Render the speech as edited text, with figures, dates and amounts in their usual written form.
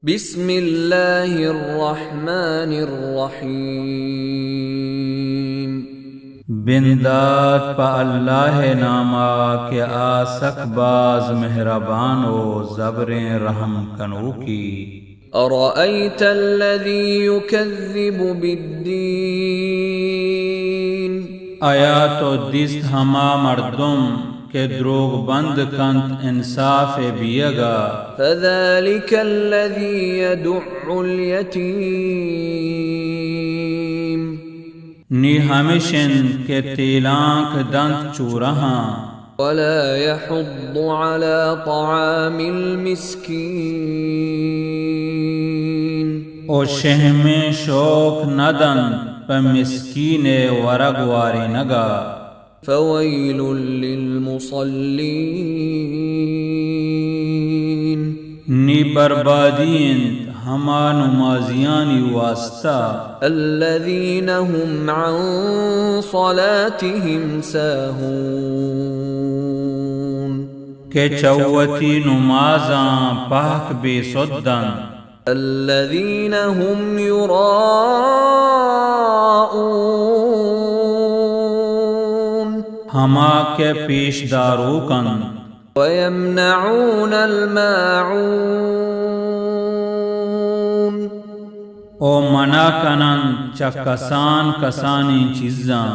बिस्मिल्लाहिर्रहमानिर्रहीम। बिंदात पा अल्लाह नामा के आसक बाज मेहरबान ओ ज़ब्रें रहम कनो की। अरअयतल्लज़ी युकज़्ज़िबु बिद्दीन। आया तो दिस्त हमा मर्दुम के द्रोग बंद कंत इंसाफ बियगा। फ़ज़ालिकल्लज़ी यदुअ्उल यतीम। नी हमेशन के तेलांक दंत चूरहा। वला यहुद्दु अला तआमिल मिस्कीन। ओ शह में शौक नदन प मिस्कीने वरगवारी नगा। फ़वैलुल लिलमुसल्लीन। नी बर्बादीन हमा नुमाजियानी वास्ता। अल्लज़ीन हुम अन सलातिहिम साहून। के चौवती नुमाजा पाक बेसुद्दन। अल्लज़ीन हुम युराऊन। हमा के पेशदारो कन। वयमनऊनल माऊन। ओ मना कनन च कसान कसानी चीज़ां।